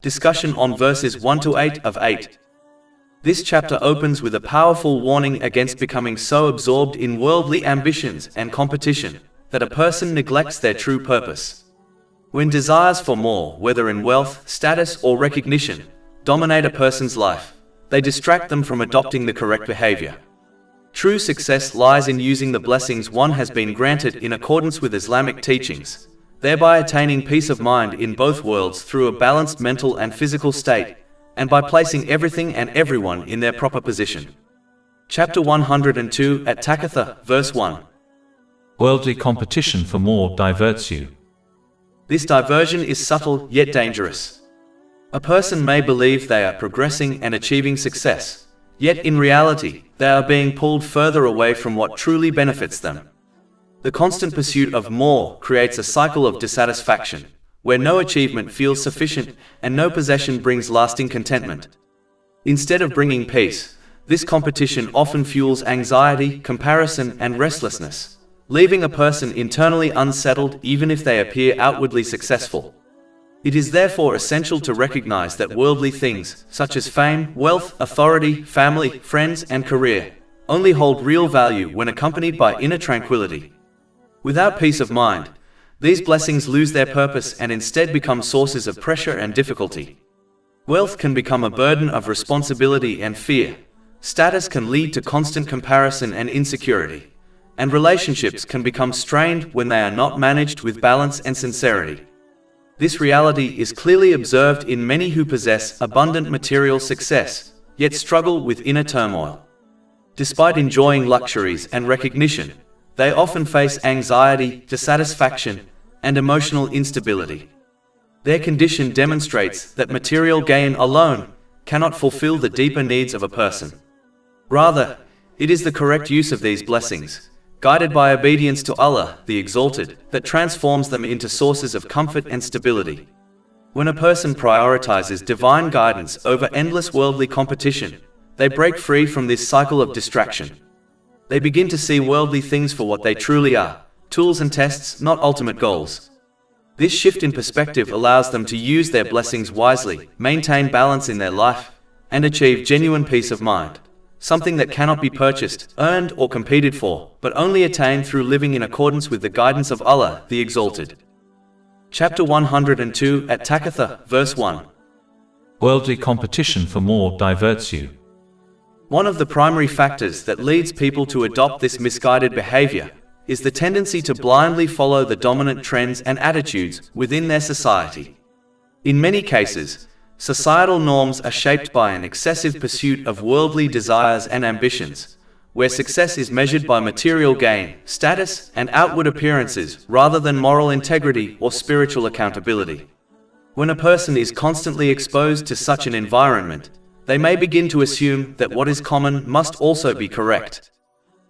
Discussion on verses 1 to 8 of 8. This chapter opens with a powerful warning against becoming so absorbed in worldly ambitions and competition that a person neglects their true purpose. When desires for more, whether in wealth, status, or recognition, dominate a person's life, they distract them from adopting the correct behavior. True success lies in using the blessings one has been granted in accordance with Islamic teachings, thereby attaining peace of mind in both worlds through a balanced mental and physical state, and by placing everything and everyone in their proper position. Chapter 102 at Takathur, verse 1. Worldly competition for more diverts you. This diversion is subtle yet dangerous. A person may believe they are progressing and achieving success, yet in reality, they are being pulled further away from what truly benefits them. The constant pursuit of more creates a cycle of dissatisfaction, where no achievement feels sufficient and no possession brings lasting contentment. Instead of bringing peace, this competition often fuels anxiety, comparison, and restlessness, leaving a person internally unsettled even if they appear outwardly successful. It is therefore essential to recognize that worldly things, such as fame, wealth, authority, family, friends, and career, only hold real value when accompanied by inner tranquility. Without peace of mind, these blessings lose their purpose and instead become sources of pressure and difficulty. Wealth can become a burden of responsibility and fear, status can lead to constant comparison and insecurity, and relationships can become strained when they are not managed with balance and sincerity. This reality is clearly observed in many who possess abundant material success, yet struggle with inner turmoil. Despite enjoying luxuries and recognition, they often face anxiety, dissatisfaction, and emotional instability. Their condition demonstrates that material gain alone cannot fulfill the deeper needs of a person. Rather, it is the correct use of these blessings, guided by obedience to Allah, the Exalted, that transforms them into sources of comfort and stability. When a person prioritizes divine guidance over endless worldly competition, they break free from this cycle of distraction. They begin to see worldly things for what they truly are, tools and tests, not ultimate goals. This shift in perspective allows them to use their blessings wisely, maintain balance in their life, and achieve genuine peace of mind, something that cannot be purchased, earned, or competed for, but only attained through living in accordance with the guidance of Allah, the Exalted. Chapter 102 at Takathur, verse 1. Worldly competition for more diverts you. One of the primary factors that leads people to adopt this misguided behavior is the tendency to blindly follow the dominant trends and attitudes within their society. In many cases, societal norms are shaped by an excessive pursuit of worldly desires and ambitions, where success is measured by material gain, status, and outward appearances rather than moral integrity or spiritual accountability. When a person is constantly exposed to such an environment, they may begin to assume that what is common must also be correct.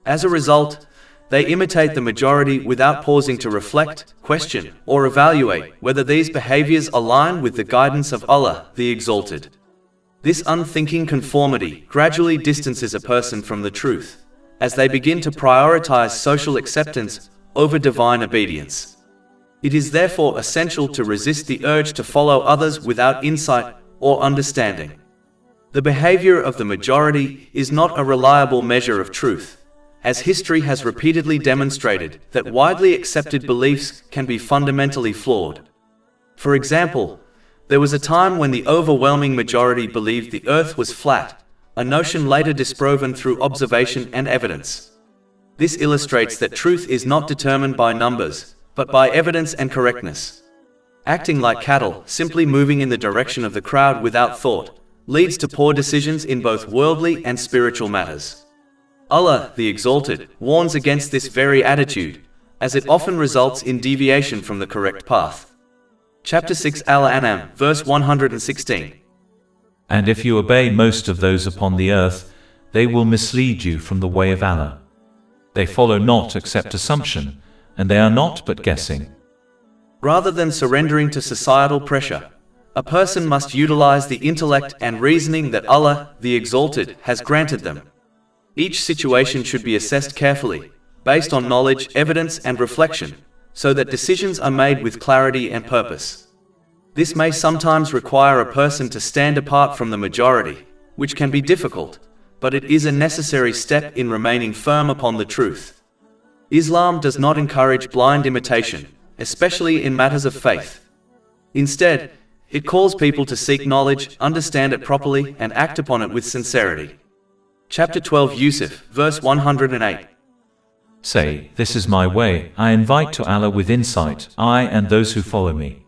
As a result, they imitate the majority without pausing to reflect, question, or evaluate whether these behaviors align with the guidance of Allah, the Exalted. This unthinking conformity gradually distances a person from the truth, as they begin to prioritize social acceptance over divine obedience. It is therefore essential to resist the urge to follow others without insight or understanding. The behavior of the majority is not a reliable measure of truth, as history has repeatedly demonstrated that widely accepted beliefs can be fundamentally flawed. For example, there was a time when the overwhelming majority believed the earth was flat, a notion later disproven through observation and evidence. This illustrates that truth is not determined by numbers, but by evidence and correctness. Acting like cattle, simply moving in the direction of the crowd without thought, leads to poor decisions in both worldly and spiritual matters. Allah, the Exalted, warns against this very attitude, as it often results in deviation from the correct path. Chapter 6 Al-An'am, verse 116. And if you obey most of those upon the earth, they will mislead you from the way of Allah. They follow not except assumption, and they are not but guessing. Rather than surrendering to societal pressure, a person must utilize the intellect and reasoning that Allah, the Exalted, has granted them. Each situation should be assessed carefully, based on knowledge, evidence, and reflection, so that decisions are made with clarity and purpose. This may sometimes require a person to stand apart from the majority, which can be difficult, but it is a necessary step in remaining firm upon the truth. Islam does not encourage blind imitation, especially in matters of faith. Instead, it calls people to seek knowledge, understand it properly, and act upon it with sincerity. Chapter 12 Yusuf, verse 108. Say, this is my way, I invite to Allah with insight, I and those who follow me.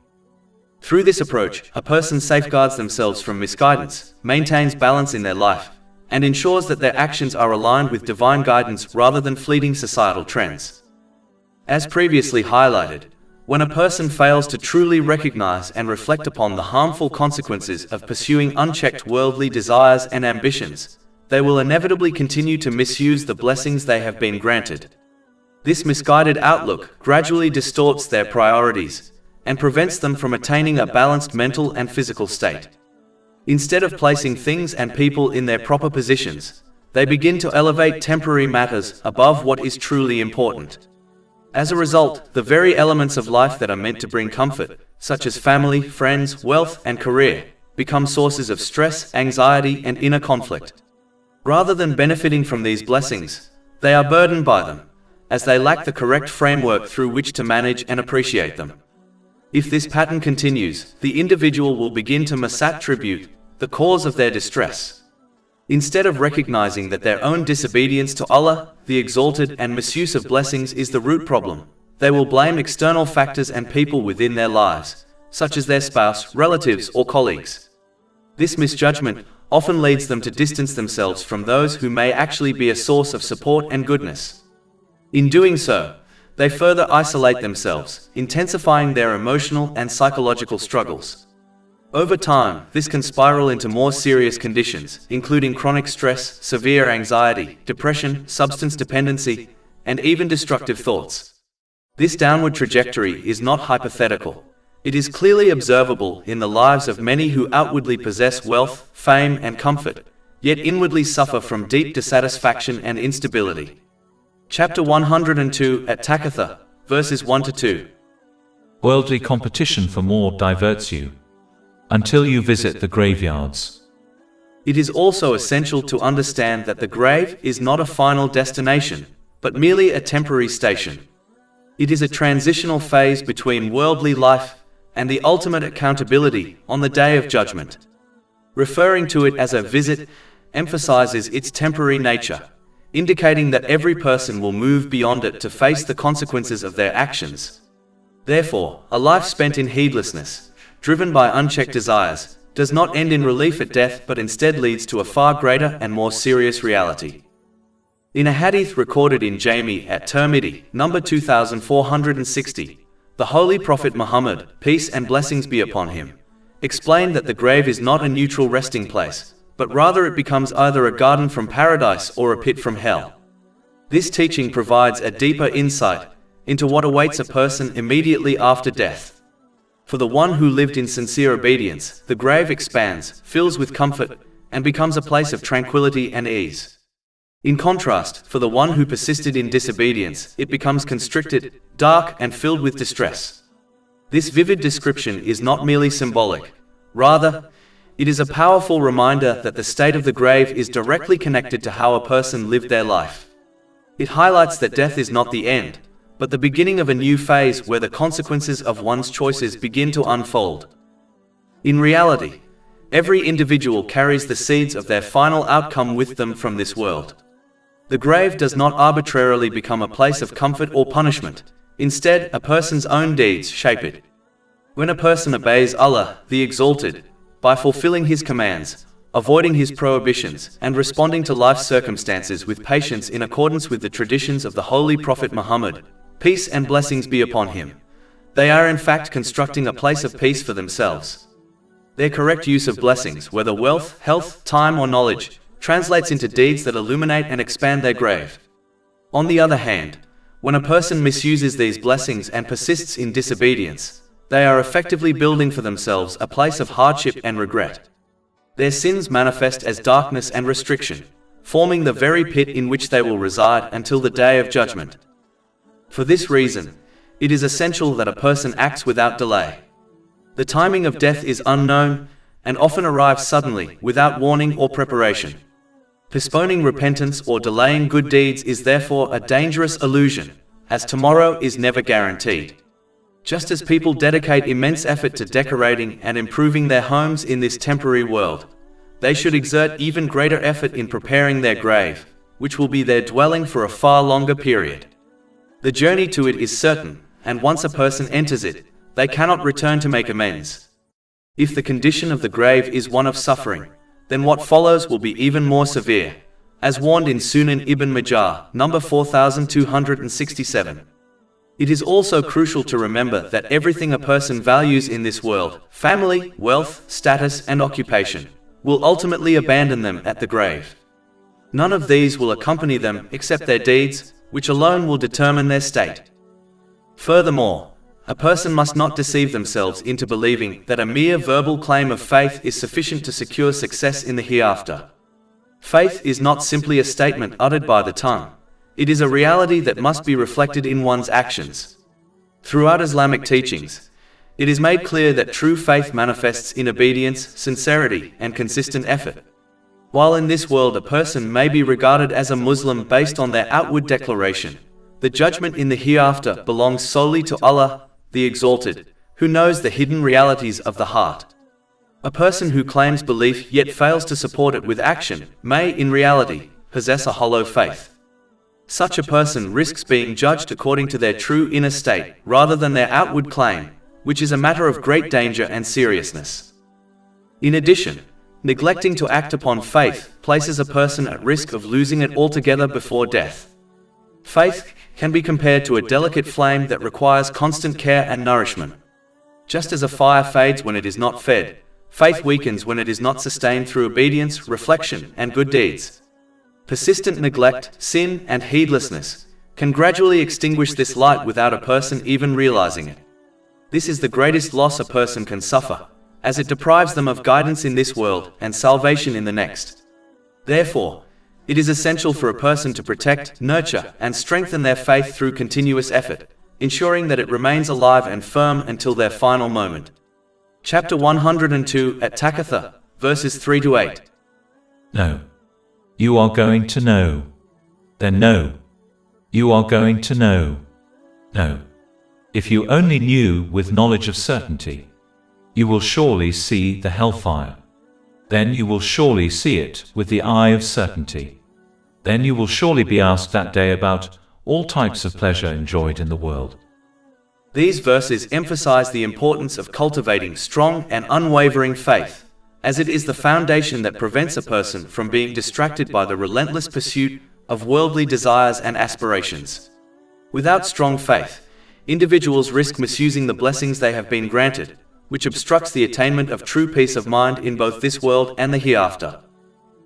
Through this approach, a person safeguards themselves from misguidance, maintains balance in their life, and ensures that their actions are aligned with divine guidance rather than fleeting societal trends. As previously highlighted, when a person fails to truly recognize and reflect upon the harmful consequences of pursuing unchecked worldly desires and ambitions, they will inevitably continue to misuse the blessings they have been granted. This misguided outlook gradually distorts their priorities and prevents them from attaining a balanced mental and physical state. Instead of placing things and people in their proper positions, they begin to elevate temporary matters above what is truly important. As a result, the very elements of life that are meant to bring comfort, such as family, friends, wealth, and career, become sources of stress, anxiety, and inner conflict. Rather than benefiting from these blessings, they are burdened by them, as they lack the correct framework through which to manage and appreciate them. If this pattern continues, the individual will begin to misattribute the cause of their distress. Instead of recognizing that their own disobedience to Allah, the Exalted, and misuse of blessings is the root problem, they will blame external factors and people within their lives, such as their spouse, relatives, or colleagues. This misjudgment often leads them to distance themselves from those who may actually be a source of support and goodness. In doing so, they further isolate themselves, intensifying their emotional and psychological struggles. Over time, this can spiral into more serious conditions, including chronic stress, severe anxiety, depression, substance dependency, and even destructive thoughts. This downward trajectory is not hypothetical. It is clearly observable in the lives of many who outwardly possess wealth, fame, and comfort, yet inwardly suffer from deep dissatisfaction and instability. Chapter 102 at Takathur, verses 1-2. Worldly competition for more diverts you until you visit the graveyards. It is also essential to understand that the grave is not a final destination, but merely a temporary station. It is a transitional phase between worldly life and the ultimate accountability on the Day of Judgment. Referring to it as a visit emphasizes its temporary nature, indicating that every person will move beyond it to face the consequences of their actions. Therefore, a life spent in heedlessness, driven by unchecked desires, does not end in relief at death but instead leads to a far greater and more serious reality. In a hadith recorded in Jami at Tirmidhi, number 2460, the Holy Prophet Muhammad, peace and blessings be upon him, explained that the grave is not a neutral resting place, but rather it becomes either a garden from paradise or a pit from hell. This teaching provides a deeper insight into what awaits a person immediately after death. For the one who lived in sincere obedience, the grave expands, fills with comfort, and becomes a place of tranquility and ease. In contrast, for the one who persisted in disobedience, it becomes constricted, dark, and filled with distress. This vivid description is not merely symbolic. Rather, it is a powerful reminder that the state of the grave is directly connected to how a person lived their life. It highlights that death is not the end, but the beginning of a new phase where the consequences of one's choices begin to unfold. In reality, every individual carries the seeds of their final outcome with them from this world. The grave does not arbitrarily become a place of comfort or punishment. Instead, a person's own deeds shape it. When a person obeys Allah, the Exalted, by fulfilling His commands, avoiding His prohibitions, and responding to life's circumstances with patience in accordance with the traditions of the Holy Prophet Muhammad, peace and blessings be upon him, they are in fact constructing a place of peace for themselves. Their correct use of blessings, whether wealth, health, time, or knowledge, translates into deeds that illuminate and expand their grave. On the other hand, when a person misuses these blessings and persists in disobedience, they are effectively building for themselves a place of hardship and regret. Their sins manifest as darkness and restriction, forming the very pit in which they will reside until the Day of Judgment. For this reason, it is essential that a person acts without delay. The timing of death is unknown, and often arrives suddenly, without warning or preparation. Postponing repentance or delaying good deeds is therefore a dangerous illusion, as tomorrow is never guaranteed. Just as people dedicate immense effort to decorating and improving their homes in this temporary world, they should exert even greater effort in preparing their grave, which will be their dwelling for a far longer period. The journey to it is certain, and once a person enters it, they cannot return to make amends. If the condition of the grave is one of suffering, then what follows will be even more severe, as warned in Sunan Ibn Majah, number 4267. It is also crucial to remember that everything a person values in this world, family, wealth, status, and occupation, will ultimately abandon them at the grave. None of these will accompany them except their deeds, which alone will determine their state. Furthermore, a person must not deceive themselves into believing that a mere verbal claim of faith is sufficient to secure success in the hereafter. Faith is not simply a statement uttered by the tongue. It is a reality that must be reflected in one's actions. Throughout Islamic teachings, it is made clear that true faith manifests in obedience, sincerity, and consistent effort. While in this world a person may be regarded as a Muslim based on their outward declaration, the judgment in the hereafter belongs solely to Allah, the Exalted, who knows the hidden realities of the heart. A person who claims belief yet fails to support it with action may, in reality, possess a hollow faith. Such a person risks being judged according to their true inner state rather than their outward claim, which is a matter of great danger and seriousness. In addition, neglecting to act upon faith places a person at risk of losing it altogether before death. Faith can be compared to a delicate flame that requires constant care and nourishment. Just as a fire fades when it is not fed, faith weakens when it is not sustained through obedience, reflection, and good deeds. Persistent neglect, sin, and heedlessness can gradually extinguish this light without a person even realizing it. This is the greatest loss a person can suffer, as it deprives them of guidance in this world and salvation in the next. Therefore, it is essential for a person to protect, nurture, and strengthen their faith through continuous effort, ensuring that it remains alive and firm until their final moment. Chapter 102 at Takathur, verses 3-8. No. You are going to know. Then no. You are going to know. No. If you only knew with knowledge of certainty, you will surely see the hellfire. Then you will surely see it with the eye of certainty. Then you will surely be asked that day about all types of pleasure enjoyed in the world. These verses emphasize the importance of cultivating strong and unwavering faith, as it is the foundation that prevents a person from being distracted by the relentless pursuit of worldly desires and aspirations. Without strong faith, individuals risk misusing the blessings they have been granted, which obstructs the attainment of true peace of mind in both this world and the hereafter.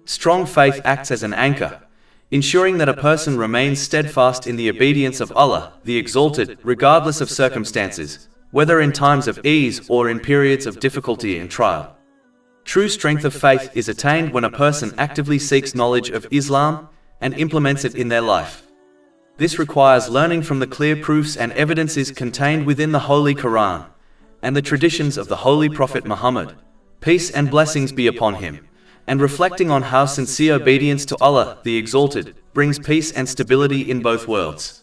Strong faith acts as an anchor, ensuring that a person remains steadfast in the obedience of Allah, the Exalted, regardless of circumstances, whether in times of ease or in periods of difficulty and trial. True strength of faith is attained when a person actively seeks knowledge of Islam and implements it in their life. This requires learning from the clear proofs and evidences contained within the Holy Quran and the traditions of the Holy Prophet Muhammad, peace and blessings be upon him, and reflecting on how sincere obedience to Allah, the Exalted, brings peace and stability in both worlds.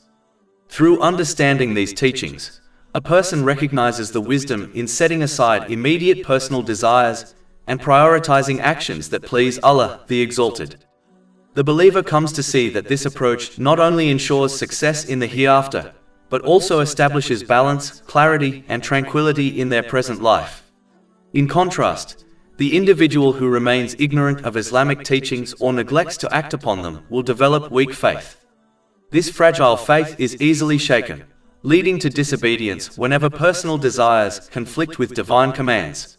Through understanding these teachings, a person recognizes the wisdom in setting aside immediate personal desires and prioritizing actions that please Allah, the Exalted. The believer comes to see that this approach not only ensures success in the hereafter, but also establishes balance, clarity, and tranquility in their present life. In contrast, the individual who remains ignorant of Islamic teachings or neglects to act upon them will develop weak faith. This fragile faith is easily shaken, leading to disobedience whenever personal desires conflict with divine commands.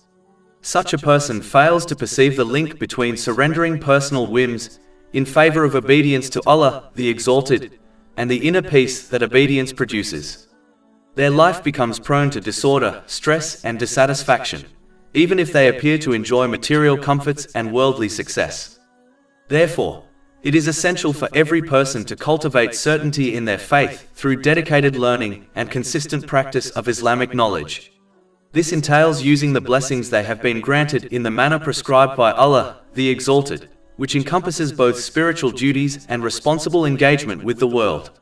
Such a person fails to perceive the link between surrendering personal whims in favor of obedience to Allah, the Exalted, and the inner peace that obedience produces. Their life becomes prone to disorder, stress, and dissatisfaction, even if they appear to enjoy material comforts and worldly success. Therefore, it is essential for every person to cultivate certainty in their faith through dedicated learning and consistent practice of Islamic knowledge. This entails using the blessings they have been granted in the manner prescribed by Allah, the Exalted, which encompasses both spiritual duties and responsible engagement with the world.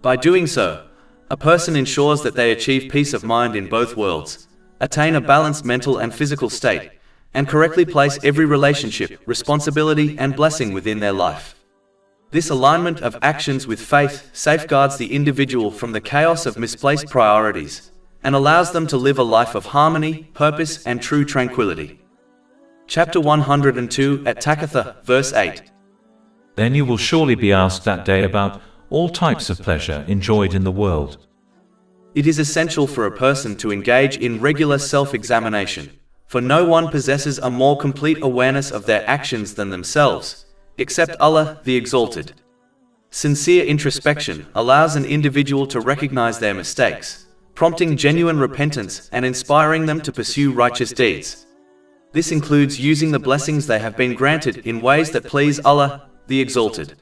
By doing so, a person ensures that they achieve peace of mind in both worlds, attain a balanced mental and physical state, and correctly place every relationship, responsibility, and blessing within their life. This alignment of actions with faith safeguards the individual from the chaos of misplaced priorities, and allows them to live a life of harmony, purpose, and true tranquility. Chapter 102 at Takathur, verse 8. Then you will surely be asked that day about all types of pleasure enjoyed in the world. It is essential for a person to engage in regular self-examination, for no one possesses a more complete awareness of their actions than themselves, except Allah, the Exalted. Sincere introspection allows an individual to recognize their mistakes, prompting genuine repentance and inspiring them to pursue righteous deeds. This includes using the blessings they have been granted in ways that please Allah, the Exalted.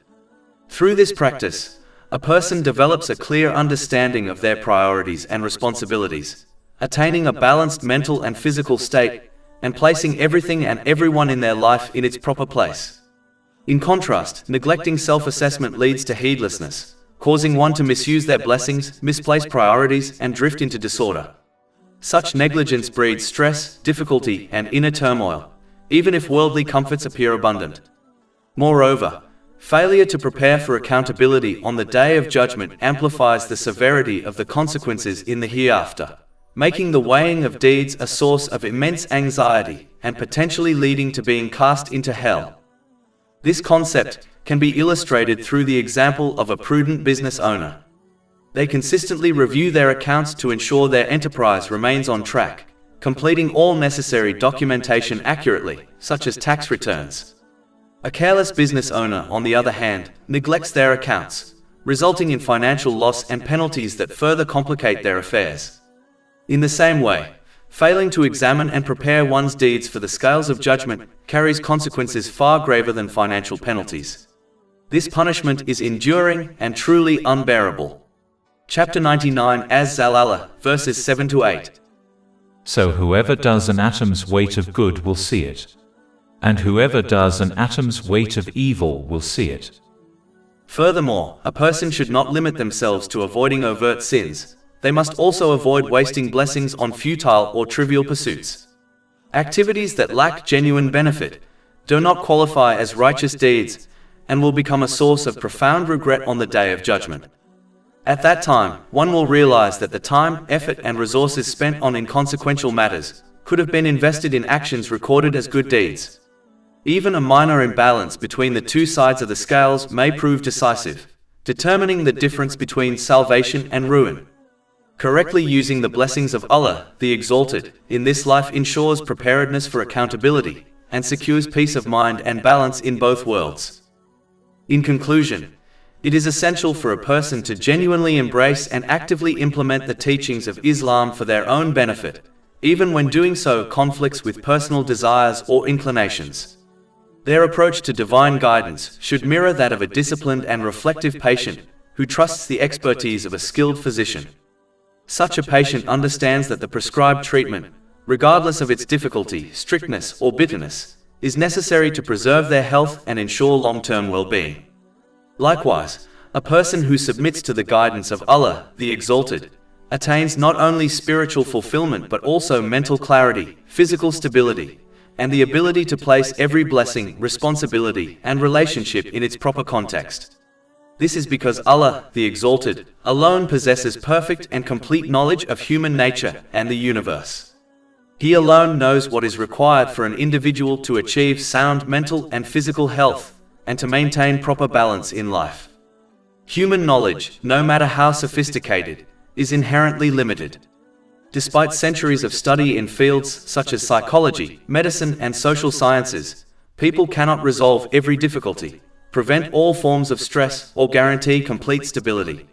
Through this practice, a person develops a clear understanding of their priorities and responsibilities, attaining a balanced mental and physical state, and placing everything and everyone in their life in its proper place. In contrast, neglecting self-assessment leads to heedlessness, causing one to misuse their blessings, misplace priorities, and drift into disorder. Such negligence breeds stress, difficulty, and inner turmoil, even if worldly comforts appear abundant. Moreover, failure to prepare for accountability on the Day of Judgment amplifies the severity of the consequences in the hereafter, making the weighing of deeds a source of immense anxiety and potentially leading to being cast into hell. This concept can be illustrated through the example of a prudent business owner. They consistently review their accounts to ensure their enterprise remains on track, completing all necessary documentation accurately, such as tax returns. A careless business owner, on the other hand, neglects their accounts, resulting in financial loss and penalties that further complicate their affairs. In the same way, failing to examine and prepare one's deeds for the scales of judgment carries consequences far graver than financial penalties. This punishment is enduring and truly unbearable. Chapter 99 Az-Zalala, verses 7-8. So whoever does an atom's weight of good will see it, and whoever does an atom's weight of evil will see it. Furthermore, a person should not limit themselves to avoiding overt sins. They must also avoid wasting blessings on futile or trivial pursuits. Activities that lack genuine benefit do not qualify as righteous deeds and will become a source of profound regret on the Day of Judgment. At that time, one will realize that the time, effort, and resources spent on inconsequential matters could have been invested in actions recorded as good deeds. Even a minor imbalance between the two sides of the scales may prove decisive, determining the difference between salvation and ruin. Correctly using the blessings of Allah, the Exalted, in this life ensures preparedness for accountability and secures peace of mind and balance in both worlds. In conclusion, it is essential for a person to genuinely embrace and actively implement the teachings of Islam for their own benefit, even when doing so conflicts with personal desires or inclinations. Their approach to divine guidance should mirror that of a disciplined and reflective patient who trusts the expertise of a skilled physician. Such a patient understands that the prescribed treatment, regardless of its difficulty, strictness, or bitterness, is necessary to preserve their health and ensure long-term well-being. Likewise, a person who submits to the guidance of Allah, the Exalted, attains not only spiritual fulfillment but also mental clarity, physical stability, and the ability to place every blessing, responsibility, and relationship in its proper context. This is because Allah, the Exalted, alone possesses perfect and complete knowledge of human nature and the universe. He alone knows what is required for an individual to achieve sound mental and physical health, and to maintain proper balance in life. Human knowledge, no matter how sophisticated, is inherently limited. Despite centuries of study in fields such as psychology, medicine, and social sciences, people cannot resolve every difficulty, prevent all forms of stress, or guarantee complete stability.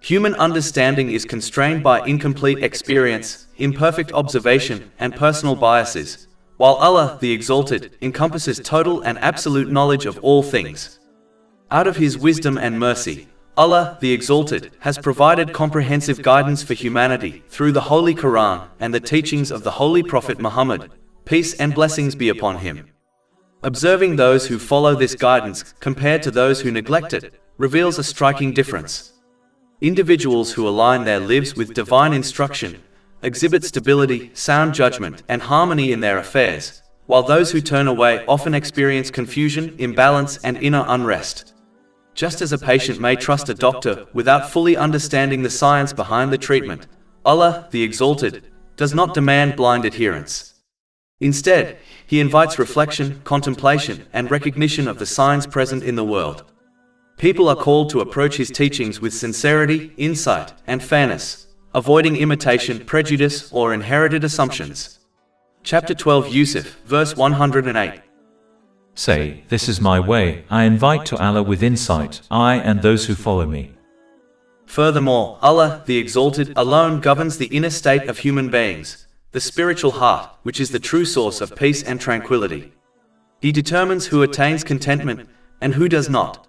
Human understanding is constrained by incomplete experience, imperfect observation, and personal biases, while Allah, the Exalted, encompasses total and absolute knowledge of all things. Out of His wisdom and mercy, Allah, the Exalted, has provided comprehensive guidance for humanity through the Holy Quran and the teachings of the Holy Prophet Muhammad, peace and blessings be upon him. Observing those who follow this guidance compared to those who neglect it reveals a striking difference. Individuals who align their lives with divine instruction exhibit stability, sound judgment, and harmony in their affairs, while those who turn away often experience confusion, imbalance, and inner unrest. Just as a patient may trust a doctor without fully understanding the science behind the treatment, Allah, the Exalted, does not demand blind adherence. Instead, He invites reflection, contemplation, and recognition of the signs present in the world. People are called to approach His teachings with sincerity, insight, and fairness, avoiding imitation, prejudice, or inherited assumptions. Chapter 12 Yusuf, verse 108. Say, this is my way, I invite to Allah with insight, I and those who follow me. Furthermore, Allah, the Exalted, alone governs the inner state of human beings, the spiritual heart, which is the true source of peace and tranquility. He determines who attains contentment and who does not.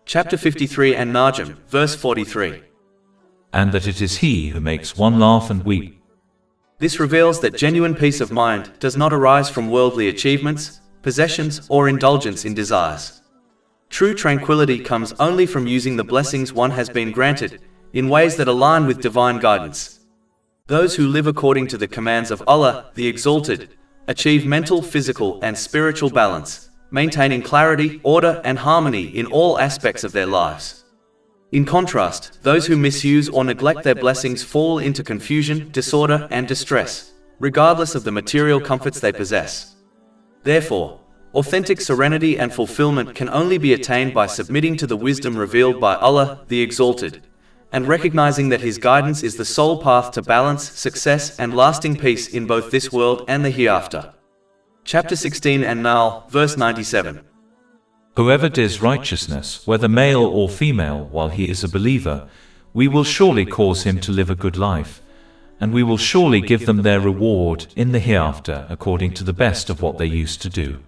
Chapter 53 and Najm, verse 43. And that it is He who makes one laugh and weep. This reveals that genuine peace of mind does not arise from worldly achievements, possessions, or indulgence in desires. True tranquility comes only from using the blessings one has been granted in ways that align with divine guidance. Those who live according to the commands of Allah, the Exalted, achieve mental, physical, and spiritual balance, maintaining clarity, order, and harmony in all aspects of their lives. In contrast, those who misuse or neglect their blessings fall into confusion, disorder, and distress, regardless of the material comforts they possess. Therefore, authentic serenity and fulfillment can only be attained by submitting to the wisdom revealed by Allah, the Exalted, and recognizing that His guidance is the sole path to balance, success, and lasting peace in both this world and the hereafter. Chapter 16 and Nahl, verse 97. Whoever does righteousness, whether male or female, while he is a believer, we will surely cause him to live a good life, and we will surely give them their reward in the hereafter according to the best of what they used to do.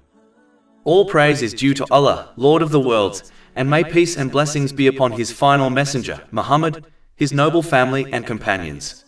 All praise is due to Allah, Lord of the worlds, and may peace and blessings be upon His final messenger, Muhammad, his noble family and companions.